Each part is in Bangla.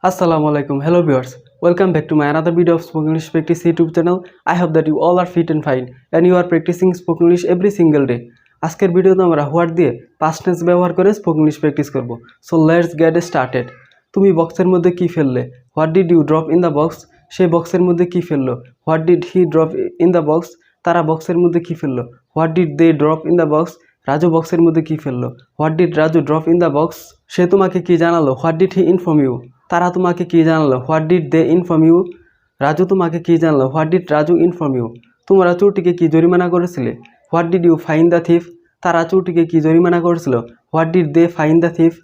Assalamu alaikum. Hello viewers. Welcome back to my another video of Spoken English Practice YouTube channel. I hope that you all are fit and fine and you are practicing spoken English every single day. আজকের ভিডিওতে আমরা হোয়াট দিয়ে past tense ব্যবহার করে spoken English প্র্যাকটিস করব। So let's get started. তুমি বক্সের মধ্যে কি ফেললে? What did you drop in the box? সে বক্সের মধ্যে কি ফেললো? What did he drop in the box? তারা বক্সের মধ্যে কি ফেললো? What did they drop in the box? Raju বক্সের মধ্যে কি ফেললো? What did Raju drop in the box? সে তোমাকে কি জানালো? What did he inform you? তারা তোমাকে কি জানালো? What did they inform you? Raju তোমাকে কি জানালো? What did Raju inform you? তোমরা চোরটিকে কি জরিমানা করেছিলে? What did you fine the thief? তারা চোরটিকে কি জরিমানা করেছিল? What did they fine the thief?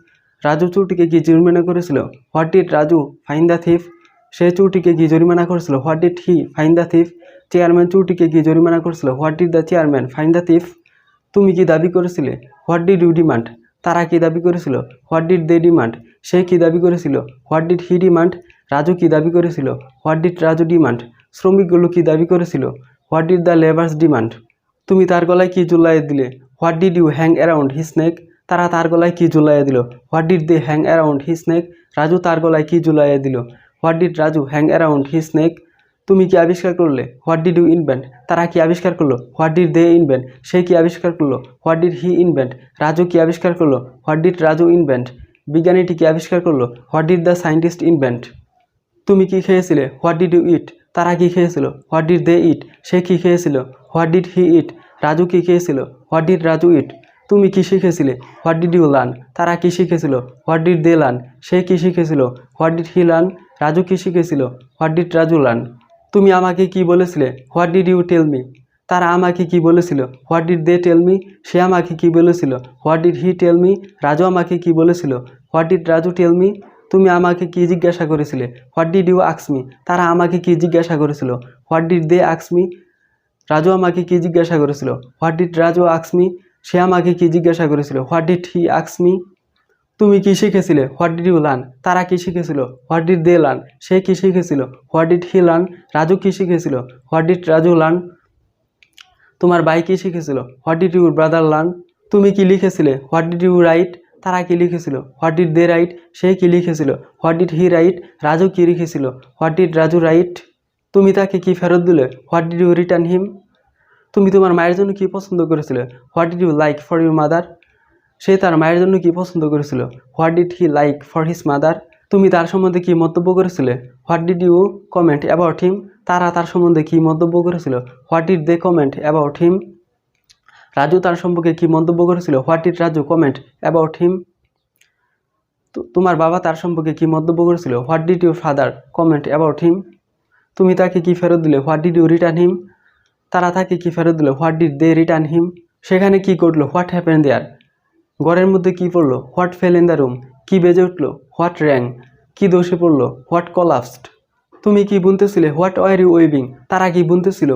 Raju চোরটিকে কি জরিমানা করেছিল? What did Raju fine the thief? সে চোরটিকে কি জরিমানা করেছিল? What did he fine the thief? Chairman চোরটিকে কি জরিমানা করেছিল? What did the chairman fine the thief? তুমি কি দাবি করেছিলে? What did you demand? তারা কি দাবি করেছিল? What did they demand? সে কি দাবি করেছিল? What did he demand? Raju কি দাবি করেছিল? What did Raju demand? শ্রমিকগুলো কি দাবি করেছিল? What did the laborers demand? তুমি তার গলায় কি ঝুলাইয়ে দিলে? What did you hang around his neck? তারা তার গলায় কি ঝুলাইয়ে দিল? What did they hang around his neck? Raju তার গলায় কি ঝুলাইয়ে দিল? What did Raju hang around his neck? তুমি কি আবিষ্কার করলে? What did you invent? তারা কি আবিষ্কার করলো? What did they invent? সে কি আবিষ্কার করলো? What did he invent? Raju কি আবিষ্কার করলো? What did Raju invent? বিজ্ঞানীটি কি আবিষ্কার করলো? What did the scientist invent? তুমি কি খেয়েছিলে? What did you eat? তারা কি খেয়েছিল? What did they eat? সে কি খেয়েছিল? What did he eat? Raju কি খেয়েছিল? What did Raju eat? তুমি কি শিখেছিলে? What did you learn? তারা কি শিখেছিল? What did they learn? সে কি শিখেছিল? What did he learn? Raju কি শিখেছিল? What did Raju learn? তুমি আমাকে কি বলেছিলে? What did you tell me? তারা আমাকে কি বলেছিল? What did they tell me? সে আমাকে কি বলেছিল? What did he tell me? Raju আমাকে কি বলেছিল? What did Raju tell me? তুমি আমাকে কি জিজ্ঞাসা করেছিলে? What did you ask me? তারা আমাকে কি জিজ্ঞাসা করেছিল? What did they ask me? Raju আমাকে কি জিজ্ঞাসা করেছিল? What did Raju ask me? সে আমাকে কি জিজ্ঞাসা করেছিল? What did he ask me? তুমি কি শিখেছিলে? What did you learn? তারা কি শিখেছিল? What did they learn? সে কি শিখেছিল? What did he learn? Raju কি শিখেছিল? What did Raju learn? তোমার ভাই কি শিখেছিল? What did your brother learn? তুমি কি লিখেছিলে? What did you write? তারা কি লিখেছিল? What did they write? সে কি লিখেছিল? What did he write? Raju কি লিখেছিল? What did Raju write? তুমি তাকে কি ফেরত দিলে? What did you return him? তুমি তোমার মায়ের জন্য কি পছন্দ করেছিলে? What did you like for your mother? সে তার মায়ের জন্য কি পছন্দ করেছিল? What did he like for his mother? তুমি তার সম্বন্ধে কি মন্তব্য করেছিলে? What did you comment about him? তারা তার সম্বন্ধে কি মন্তব্য করেছিল? What did they comment about him? Raju তার সম্পর্কে কি মন্তব্য করেছিল? What did Raju comment about him? তোমার বাবা তার সম্পর্কে কি মন্তব্য করেছিল? What did your father comment about him? তুমি তাকে কি ফেরত দিলে? What did you return him? তারা তাকে কি ফেরত দিল? What did they return him? সেখানে কি ঘটলো? What happened there? ঘরের মধ্যে কি পড়লো? What fell in the room? কি বেজে উঠলো? What rang? কি ধসে পড়লো? What collapsed? তুমি কি বুনতেছিলে? What were you weaving? তারা কি বুনতেছিল?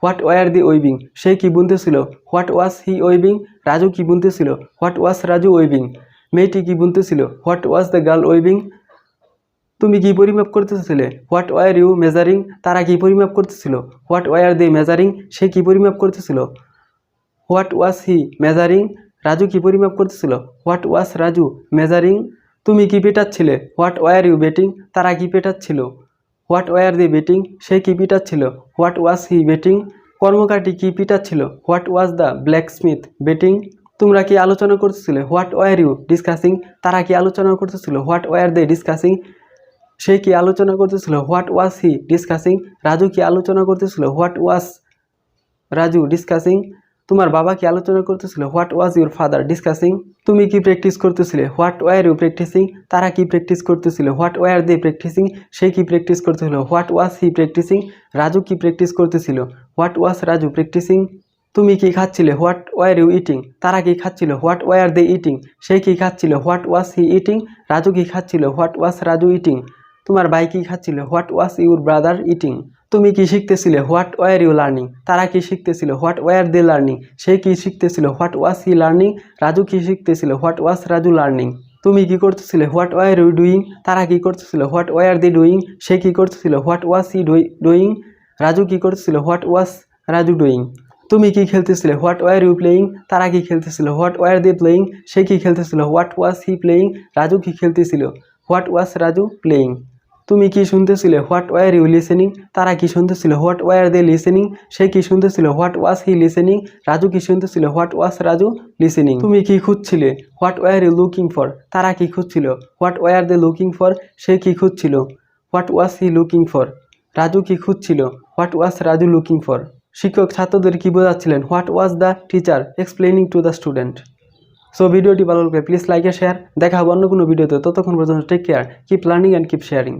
What were they weaving? সে কি বুনতেছিল? What was he weaving? Raju কি বুনতেছিল? What was Raju weaving? মেয়েটি কি বুনতেছিল? What was the girl weaving? তুমি কি পরিমাপ করতেছিলে? What were you measuring? তারা কি পরিমাপ করতেছিল? What were they measuring? সে কি পরিমাপ করতেছিল? What was he measuring? Raju কি পরিমাপ করতেছিল? What was Raju measuring? তুমি কি পেটাচ্ছিলে? What were you betting? তারা কি পেটাচ্ছিল? What were they betting? সে কি পিটাচ্ছিল? What was he betting? কর্মকারটি কি পিটাচ্ছিল? What was the blacksmith betting? তোমরা কি আলোচনা করতেছিলে? What were you discussing? তারা কি আলোচনা করতেছিল? What were they discussing? সে কি আলোচনা করতেছিল? What was he discussing? Raju কি আলোচনা করতেছিল? What was Raju discussing? তোমার বাবা কি আলোচনা করতেছিল? What was your father discussing? তুমি কি practice করতেছিলে? What were you practicing? তারা কি প্র্যাকটিস করতেছিল? What were they practicing? সে কি প্র্যাকটিস করতেছিল? What was he practicing? Raju কি প্র্যাকটিস করতেছিল? What was Raju practicing? তুমি কি খাচ্ছিলে? What were you eating? তারা কি খাচ্ছিল? What were they eating? সে কি খাচ্ছিল? What was he eating? Raju কি খাচ্ছিল? What was Raju eating? তোমার ভাই কি খাচ্ছিল? What was your brother eating? তুমি কি শিখতেছিলে? What were you learning? তারা কি শিখতেছিল? What were they learning? সে কি শিখতেছিল? What was he learning? Raju কি শিখতেছিল? What was Raju learning? তুমি কি করতেছিলে? What were you doing? তারা কি করতেছিল? What were they doing? সে কি করতেছিল? What was he doing? Raju কি করতেছিল? What was Raju doing? তুমি কি খেলতেছিলে? What were you playing? তারা কি খেলতেছিল? What were they playing? সে কি খেলতেছিল? What was he playing? Raju কি খেলতেছিল? What was Raju playing. তুমি কি শুনতেছিলে? What were you listening. তারা কি শুনতেছিল? What were they listening. সে কি শুনতেছিল? What was he listening. Raju কি শুনতেছিল? What was Raju listening. তুমি কি খুঁজছিলে? What were you looking for. তারা কি খুঁজছিল? What were they looking for. সে কি খুঁজছিল? What was he looking for. Raju কি খুঁজছিল? What was Raju looking for. শিক্ষক ছাত্রদের কি বোঝাচ্ছিলেন? What was the teacher explaining to the student. So ভিডিওটি ভালো লাগলে প্লিজ লাইক এ শেয়ার। দেখা হবে অন্য কোনো ভিডিওতে। ততক্ষণ পর্যন্ত take care, keep learning and keep sharing.